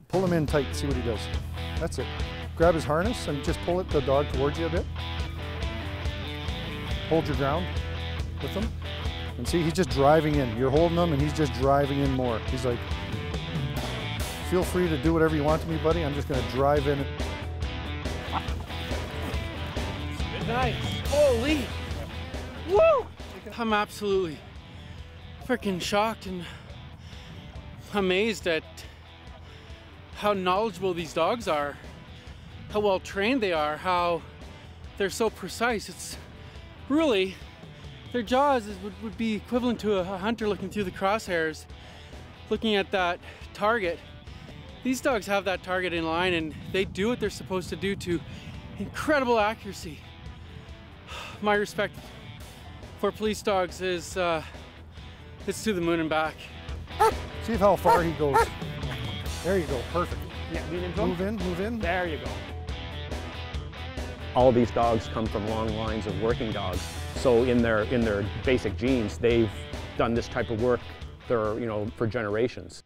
Pull him in tight, see what he does. That's it. Grab his harness and just pull the dog towards you a bit. Hold your ground with him. And see, he's just driving in. You're holding him and he's just driving in more. He's like, feel free to do whatever you want to me, buddy. I'm just gonna drive in. Nice. Holy. Woo! I'm absolutely freaking shocked and amazed at how knowledgeable these dogs are, how well trained they are, how they're so precise. It's really, their jaws would be equivalent to a hunter looking through the crosshairs, looking at that target. These dogs have that target in line and they do what they're supposed to do to incredible accuracy. My respect for police dogs is it's to the moon and back. See how far he goes. There you go, perfect. Yeah, lean into him. Move in, move in. There you go. All these dogs come from long lines of working dogs. So in their basic genes, they've done this type of work for generations.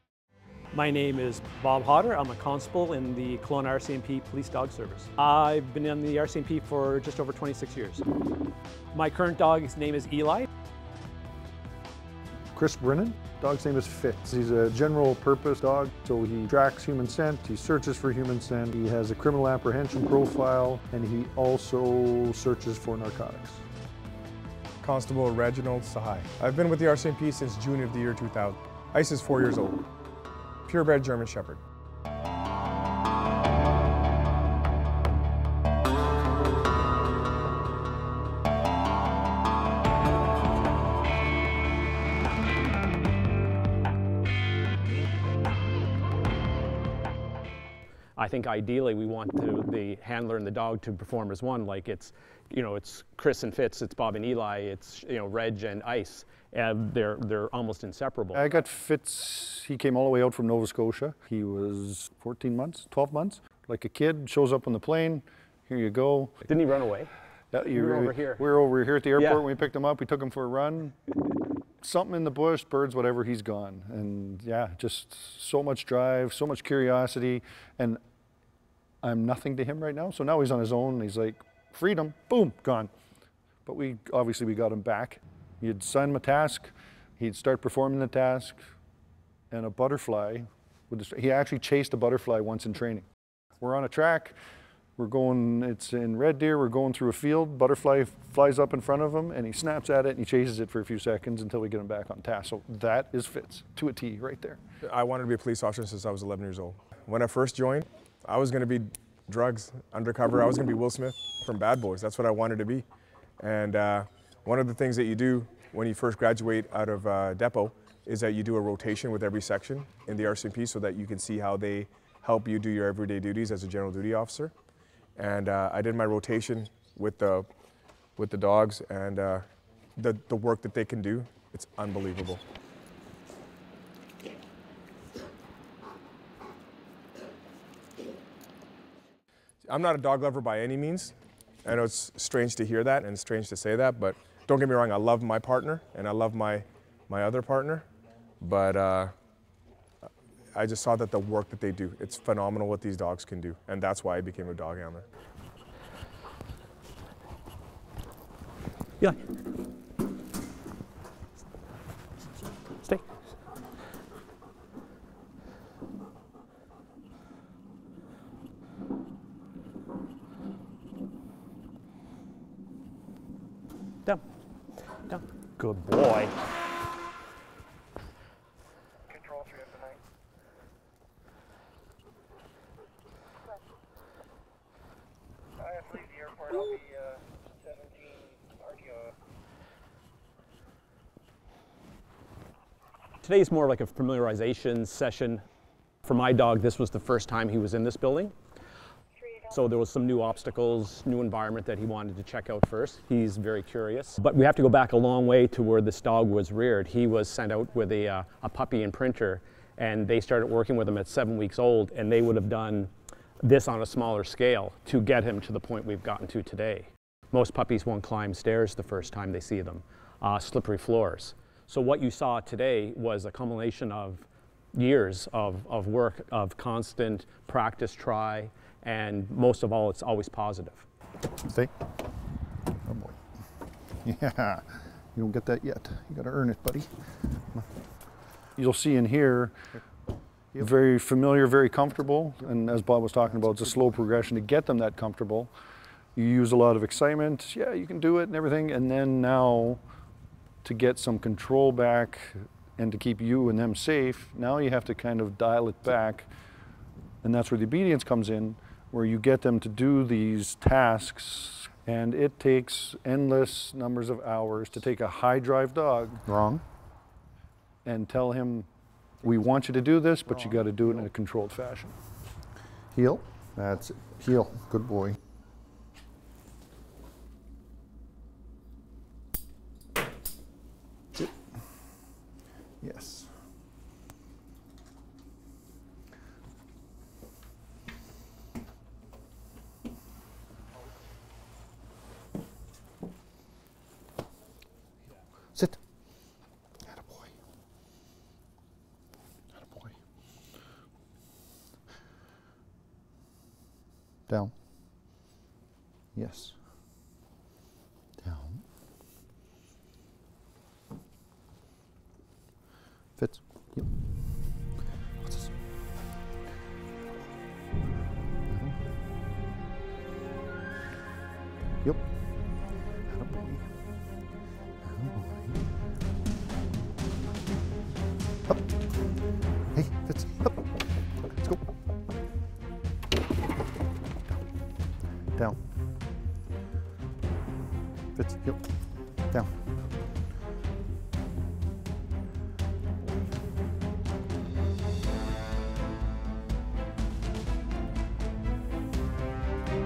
My name is Bob Hodder. I'm a constable in the Kelowna RCMP Police Dog Service. I've been in the RCMP for just over 26 years. My current dog's name is Eli. Chris Brennan. Dog's name is Fitz. He's a general purpose dog, so he tracks human scent, he searches for human scent, he has a criminal apprehension profile, and he also searches for narcotics. Constable Reginald Sahai. I've been with the RCMP since June of the year 2000. Ice is 4 years old. Purebred German Shepherd. I think ideally we want the handler and the dog to perform as one, like it's Chris and Fitz, it's Bob and Eli, it's Reg and Ice. They're almost inseparable. I got Fitz, he came all the way out from Nova Scotia. He was 14 months, 12 months, like a kid, shows up on the plane, here you go. Didn't he run away? Yeah, we were over here. We were over here at the airport Yeah. when we picked him up, we took him for a run. Something in the bush, birds, whatever, he's gone. And yeah, just so much drive, so much curiosity, and I'm nothing to him right now. So now he's on his own, he's like, freedom, boom, gone. But obviously we got him back. You'd sign him a task, he'd start performing the task, and a butterfly, he actually chased a butterfly once in training. We're on a track, it's in Red Deer, we're going through a field, butterfly flies up in front of him, and he snaps at it, and he chases it for a few seconds until we get him back on task. So that is Fitz, to a T, right there. I wanted to be a police officer since I was 11 years old. When I first joined, I was going to be drugs, undercover. I was going to be Will Smith from Bad Boys. That's what I wanted to be. And one of the things that you do when you first graduate out of depot is that you do a rotation with every section in the RCMP so that you can see how they help you do your everyday duties as a general duty officer. And I did my rotation with the dogs, and the work that they can do, it's unbelievable. I'm not a dog lover by any means. I know it's strange to hear that and strange to say that, but don't get me wrong, I love my partner and I love my other partner, but I just saw that the work that they do, it's phenomenal what these dogs can do, and that's why I became a dog handler. Yeah. Stay. Down. Down. Good boy. Control 3 of the night. I have to leave the airport. I'll be 17 RTO. Today is more like a familiarization session. For my dog, this was the first time he was in this building. So there was some new obstacles, new environment that he wanted to check out first. He's very curious. But we have to go back a long way to where this dog was reared. He was sent out with a puppy imprinter, and they started working with him at 7 weeks old, and they would have done this on a smaller scale to get him to the point we've gotten to today. Most puppies won't climb stairs the first time they see them, slippery floors. So what you saw today was a culmination of years of work, of constant practice, try, and most of all, it's always positive. Stay. Oh boy. Yeah, you don't get that yet. You gotta earn it, buddy. You'll see in here, very familiar, very comfortable, and as Bob was talking about, it's a slow progression to get them that comfortable. You use a lot of excitement, yeah, you can do it and everything, and then now to get some control back and to keep you and them safe, now you have to kind of dial it back, and that's where the obedience comes in, where you get them to do these tasks, and it takes endless numbers of hours to take a high drive dog Wrong. and tell him, we want you to do this, but you got to do it in a controlled fashion. Heel. That's it. Heel. Good boy. Sit. Yes. Sit. Attaboy. Attaboy. Down. Yes. Down. Fits. Yep. What's this? Yep. Attaboy. Up. Hey, fits. Up. Let's go. Down. Down. Fits. Yep. Down.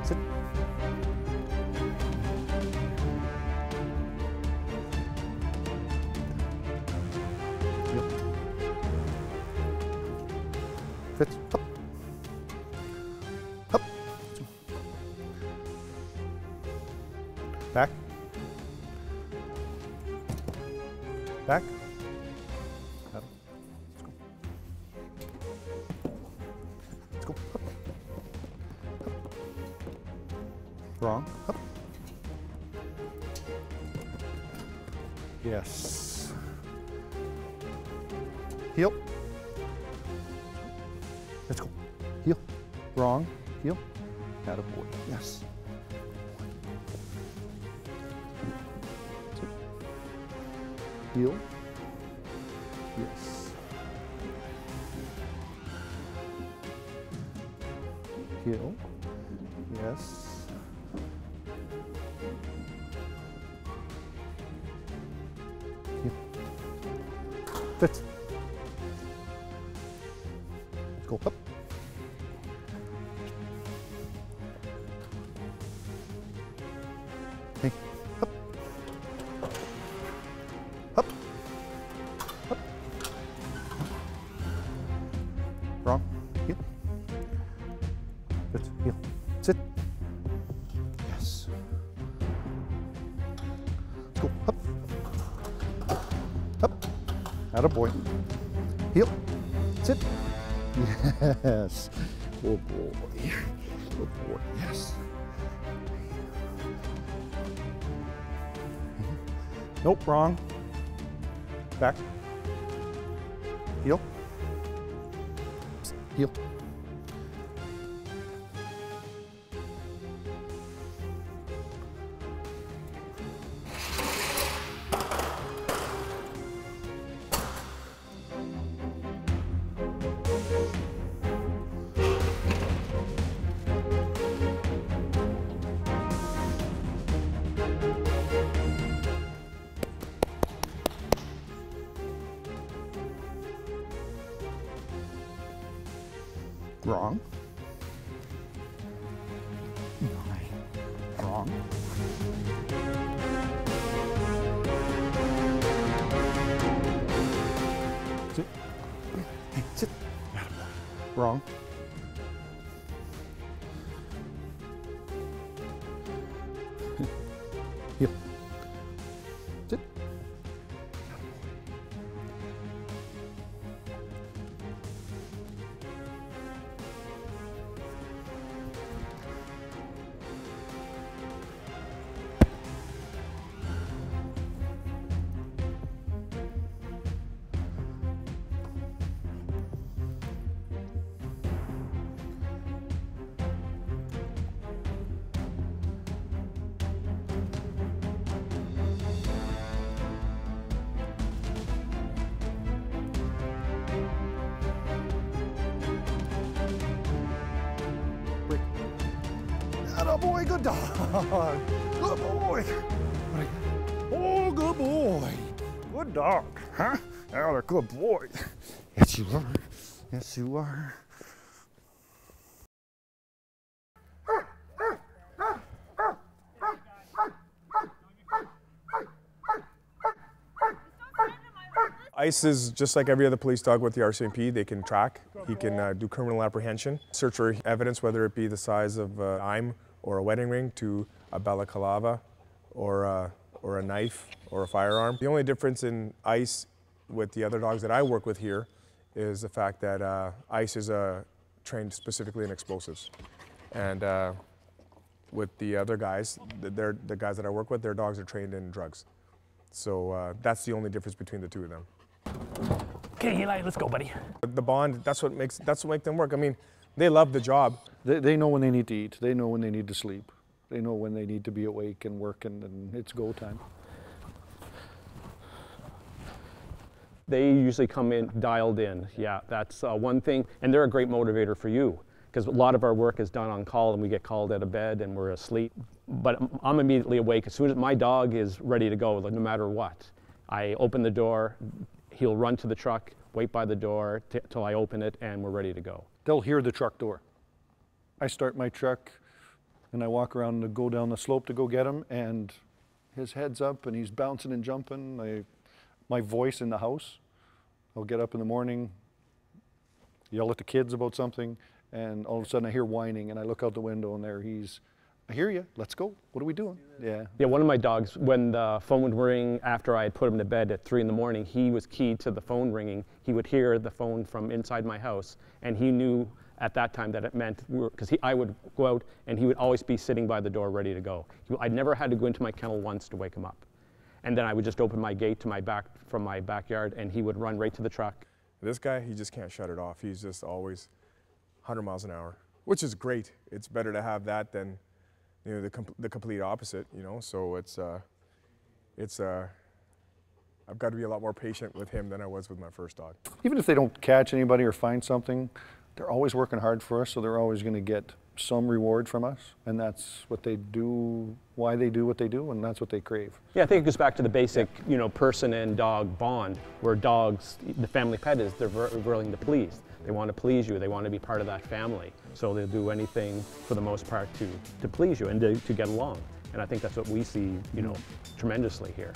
Sit. Yep. Fits. Up. Up. Back. Back. Up. Let's go. Let's go. Up. Up. Wrong. Up. Yes. Heel. Let's go. Heel. Wrong. Heel. Attaboy. Yes. Heel. Yes. Heel. Yes. Heel. Fits. Let's go up. Hey, up. Up. Up. Wrong. Heel. Fits. Heel. Sit. Yes. Let's go up. Up. Attaboy. Heel. Sit. Yes. Oh boy. Oh boy. Yes. Nope, wrong. Back. Heel. Heel. Wrong. Wrong. Sit. Hey, sit. Wrong. Heel. Sit. Attaboy, good dog. Good boy. Oh, good boy. Good dog, huh? Oh, a good boy. Yes, you are. Yes, you are. Ice is just like every other police dog with the RCMP. They can track, he can do criminal apprehension, search for evidence, whether it be the size of a dime or a wedding ring to a balaclava or a knife or a firearm. The only difference in Ice with the other dogs that I work with here is the fact that Ice is trained specifically in explosives. And with the other guys, the guys that I work with, their dogs are trained in drugs. So that's the only difference between the two of them. Okay, Eli, let's go, buddy. The bond, that's what makes them work. I mean, they love the job. They know when they need to eat. They know when they need to sleep. They know when they need to be awake and working, and it's go time. They usually come in dialed in. Yeah, that's one thing. And they're a great motivator for you, because a lot of our work is done on call and we get called out of bed and we're asleep. But I'm immediately awake as soon as my dog is ready to go, no matter what. I open the door, he'll run to the truck, wait by the door till I open it, and we're ready to go. They'll hear the truck door. I start my truck and I walk around to go down the slope to go get him, and his head's up and he's bouncing and jumping. My voice in the house, I'll get up in the morning, yell at the kids about something, and all of a sudden I hear whining and I look out the window and there he's, I hear you, let's go. What are we doing? Yeah. Yeah, one of my dogs, when the phone would ring after I had put him to bed at 3 in the morning, he was keyed to the phone ringing. He would hear the phone from inside my house, and he knew at that time that it meant, because I would go out and he would always be sitting by the door ready to go. I'd never had to go into my kennel once to wake him up. And then I would just open my gate to from my backyard, and he would run right to the truck. This guy, he just can't shut it off. He's just always 100 miles an hour, which is great. It's better to have that than, you know, the complete opposite, you know. So I've got to be a lot more patient with him than I was with my first dog. Even if they don't catch anybody or find something, they're always working hard for us, so they're always going to get some reward from us, and that's what they do, why they do what they do, and that's what they crave. Yeah, I think it goes back to the basic, you know, person and dog bond, where dogs, the family pet is, they're willing to please. They want to please you. They want to be part of that family. So they'll do anything, for the most part, to please you and to get along. And I think that's what we see, you know, tremendously here.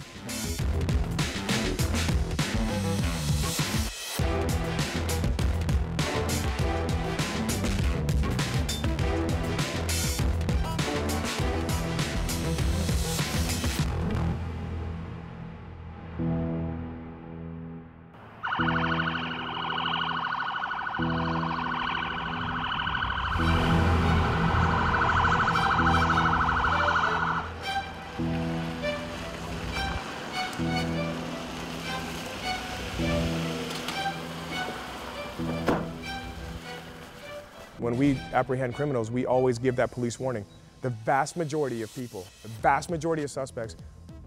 When we apprehend criminals, we always give that police warning. The vast majority of people, the vast majority of suspects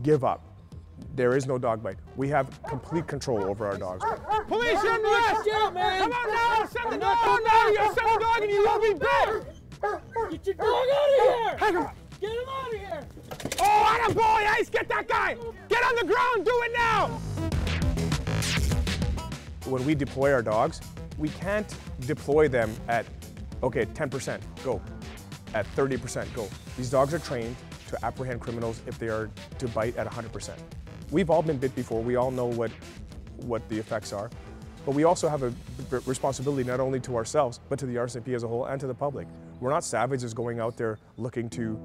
give up. There is no dog bite. We have complete control over our dogs. Police, you're under arrest! Come on now! Send the dog now! You send the dog and you will be back! Get your dog out of here! Hang on! Get him out of here! Oh, attaboy, Ice! Get that guy! Get on the ground! Do it now! When we deploy our dogs, we can't deploy them at, okay, 10%, go. At 30%, go. These dogs are trained to apprehend criminals if they are to bite at 100%. We've all been bit before. We all know what the effects are. But we also have a responsibility not only to ourselves, but to the RCMP as a whole and to the public. We're not savages going out there looking to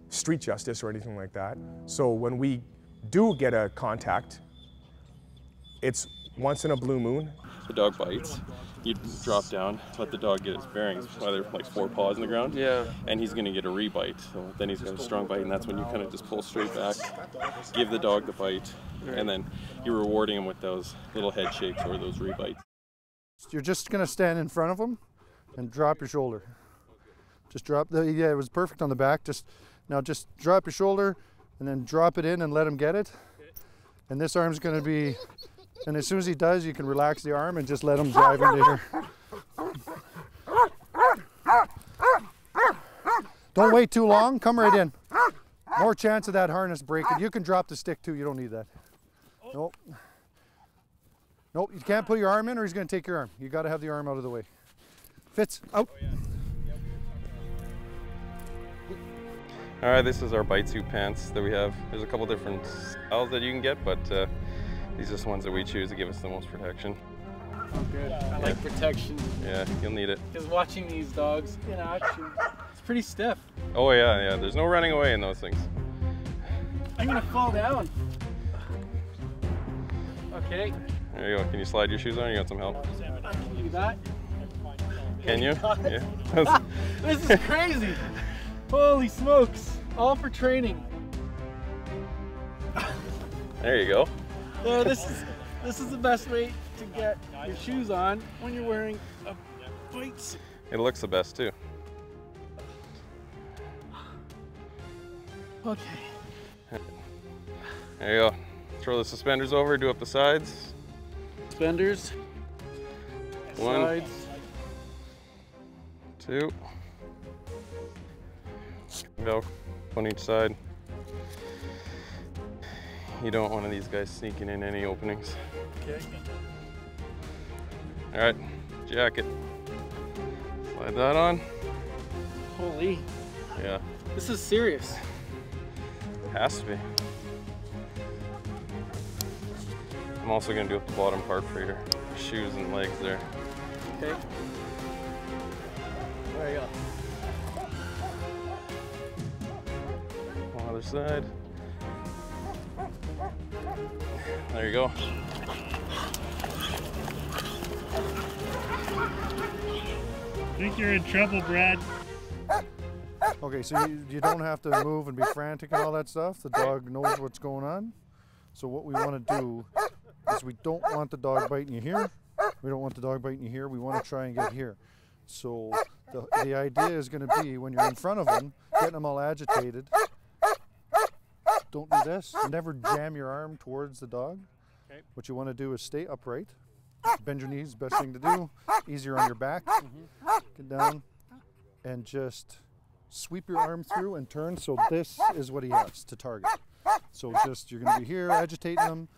street justice or anything like that. So when we do get a contact, it's once in a blue moon. The dog bites, you drop down, let the dog get his bearings, either like 4 paws in the ground, yeah, and he's going to get a rebite. So then he's got a strong bite, and that's when you kind of just pull straight back, give the dog the bite, and then you're rewarding him with those little head shakes or those rebites. You're just going to stand in front of him and drop your shoulder. Just drop yeah, it was perfect on the back. Now just drop your shoulder and then drop it in and let him get it. And this arm's going to be, and as soon as he does, you can relax the arm and just let him drive into here. Don't wait too long. Come right in. More chance of that harness breaking. You can drop the stick too. You don't need that. Nope. Nope. You can't put your arm in or he's going to take your arm. You got to have the arm out of the way. Fitz, out. All right, this is our bite suit pants that we have. There's a couple different styles that you can get, but these are the ones that we choose to give us the most protection. Oh, good. I like protection. Yeah, you'll need it. Because watching these dogs in action, it's pretty stiff. Oh yeah. There's no running away in those things. I'm gonna fall down. Okay. There you go. Can you slide your shoes on? You got some help? I can do that. Can you? Yeah. This is crazy. Holy smokes. All for training. There you go. Yeah, this is the best way to get your shoes on when you're wearing a bite suit. It looks the best too. Okay. There you go. Throw the suspenders over, do up the sides. Suspenders. One. Sides. 2. Go. On each side. You don't want one of these guys sneaking in any openings. Okay. All right, jacket. Slide that on. Holy. Yeah. This is serious. Has to be. I'm also gonna do up the bottom part for your shoes and legs there. Okay. There you go. Other side. There you go. I think you're in trouble, Brad. Okay, so you don't have to move and be frantic and all that stuff. The dog knows what's going on. So what we want to do is we don't want the dog biting you here. We don't want the dog biting you here. We want to try and get here. So the idea is going to be when you're in front of them, getting them all agitated. Don't do this. Never jam your arm towards the dog. Okay. What you want to do is stay upright. Bend your knees, best thing to do. Easier on your back. Get down and just sweep your arm through and turn. So this is what he has to target. So just, you're going to be here, agitating him.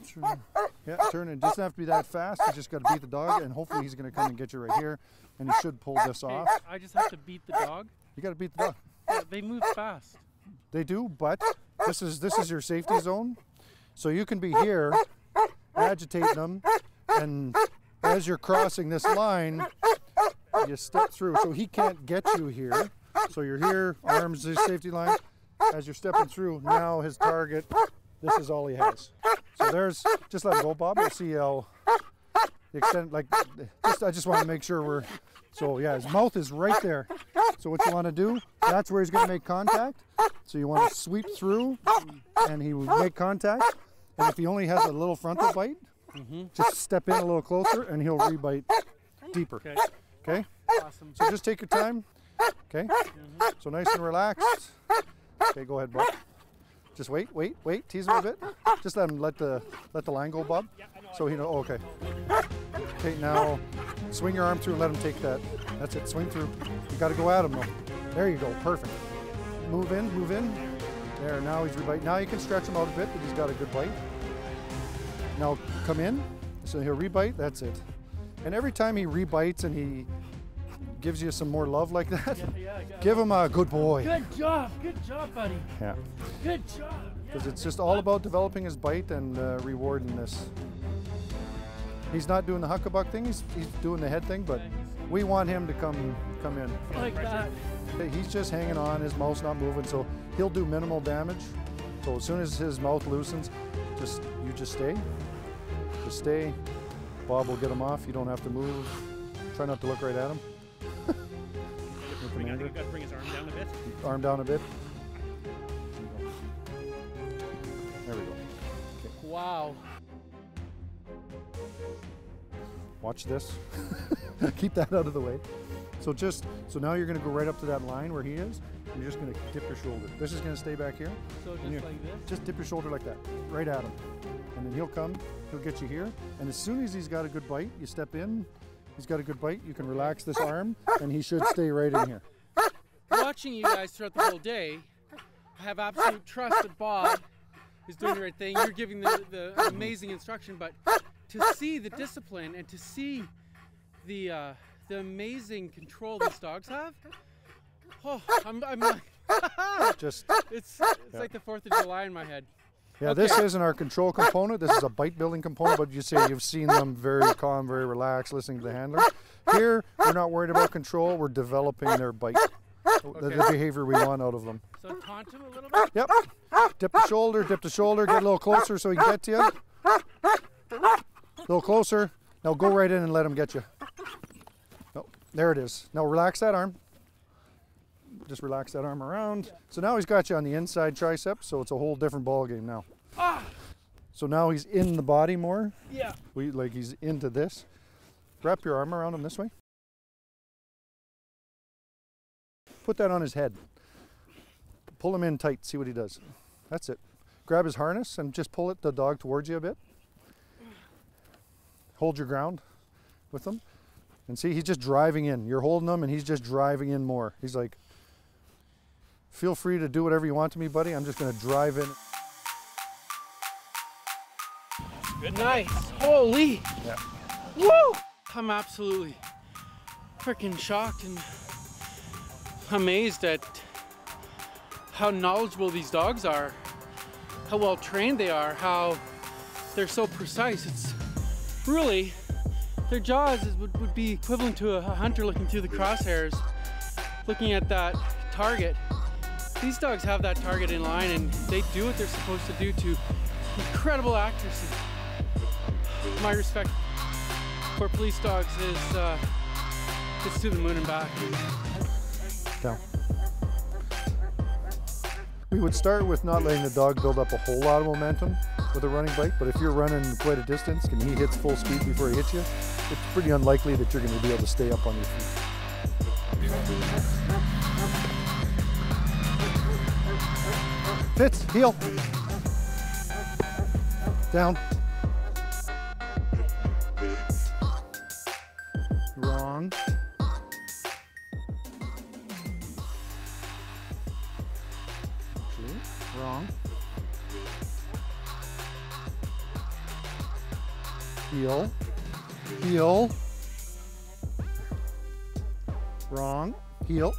Turn. Yeah, turn. It doesn't have to be that fast. You just got to beat the dog, and hopefully he's going to come and get you right here. And he should pull this off. I just have to beat the dog? You got to beat the dog. Yeah, they move fast. They do, but this is your safety zone. So you can be here, agitating them, and as you're crossing this line, you step through. So he can't get you here. So you're here, arms, his safety line. As you're stepping through, now his target, this is all he has. So there's, just let him go, Bob. You'll see how the extent, like, I just want to make sure we're, so yeah, his mouth is right there. So what you want to do, that's where he's going to make contact. So you want to sweep through, and he will make contact. And if he only has a little frontal bite, just step in a little closer, and he'll rebite deeper. Okay? Awesome. So just take your time. Okay? So nice and relaxed. Okay, go ahead, Bob. Just wait, tease him a bit. Just let him let the line go, Bob. So he know. Oh, okay. Okay, now swing your arm through and let him take that. That's it. Swing through. You got to go at him though. There you go. Perfect. Move in, move in. There. Now he's rebite. Now you can stretch him out a bit, but he's got a good bite. Now come in. So he'll rebite. That's it. And every time he rebites and he gives you some more love like that, give him a good boy. Good job, buddy. Yeah. Good job. Because it's just all about developing his bite and rewarding this. He's not doing the huckabuck thing, he's doing the head thing, but we want him to come in. Like that. He's just hanging on, his mouth's not moving, so he'll do minimal damage. So as soon as his mouth loosens, you just stay. Just stay. Bob will get him off, you don't have to move. Try not to look right at him. You got to bring his arm down a bit. Arm down a bit. There we go. Okay. Wow. Watch this. Keep that out of the way. So now you're going to go right up to that line where he is. You're just going to dip your shoulder. This is going to stay back here. So just like this? Just dip your shoulder like that, right at him. And then he'll come, he'll get you here. And as soon as he's got a good bite, you step in. He's got a good bite, you can relax this arm, and he should stay right in here. What? watching you guys throughout the whole day, I have absolute trust that Bob is doing the right thing. You're giving the amazing instruction, but to see the discipline and to see the amazing control these dogs have, oh, I'm like, Just it's like the 4th of July in my head. yeah, Okay. this isn't our control component. This is a bite building component, but you say you've seen them very calm, very relaxed, listening to the handler. Here, we're not worried about control. We're developing their bite, the behavior we want out of them. So taunt him a little bit. Yep. Dip the shoulder, get a little closer so he can get to you. A little closer. Now go right in and let him get you. Oh, there it is. Now relax that arm. Just relax that arm around. So now he's got you on the inside tricep, so it's a whole different ball game now. So now he's in the body more. Yeah. He's into this. Wrap your arm around him this way. Put that on his head. Pull him in tight, see what he does. That's it. Grab his harness and just pull the dog towards you a bit. Hold your ground with him. And see, he's just driving in. You're holding him and he's just driving in more. He's like, feel free to do whatever you want to me, buddy. I'm just gonna drive in. Good. Nice. Holy. Yeah. Woo! I'm absolutely freaking shocked and amazed at how knowledgeable these dogs are, how well trained they are, how they're so precise. It's really, their jaws would be equivalent to a hunter looking through the crosshairs, looking at that target. These dogs have that target in line and they do what they're supposed to do to incredible accuracy. My respect for police dogs is it's to the moon and back. Down. We would start with not letting the dog build up a whole lot of momentum with a running bite, but if you're running quite a distance and he hits full speed before he hits you, it's pretty unlikely that you're going to be able to stay up on your feet. Fits, heel. Down. Wrong. Wrong. Heel. Heel. Wrong. Heel.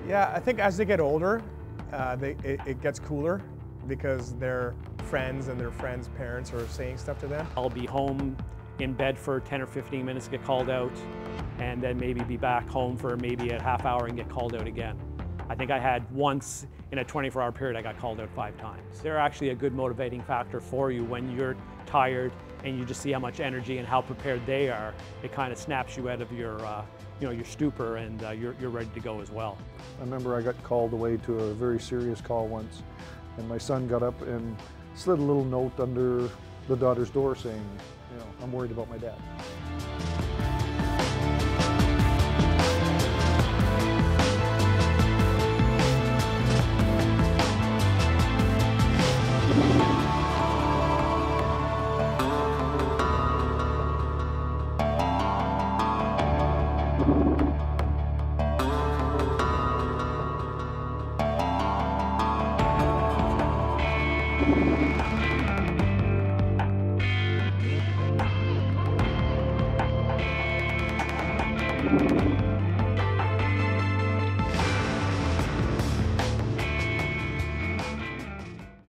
Yeah, I think as they get older, it gets cooler because their friends and their friends' parents are saying stuff to them. I'll be home in bed for 10 or 15 minutes, get called out, and then maybe be back home for maybe a half hour and get called out again. I think I had once in a 24-hour period, I got called out 5 times. They're actually a good motivating factor for you when you're tired and you just see how much energy and how prepared they are. It kind of snaps you out of your, your stupor, and you're ready to go as well. I remember I got called away to a very serious call once, and my son got up and slid a little note under the daughter's door saying, I'm worried about my dad.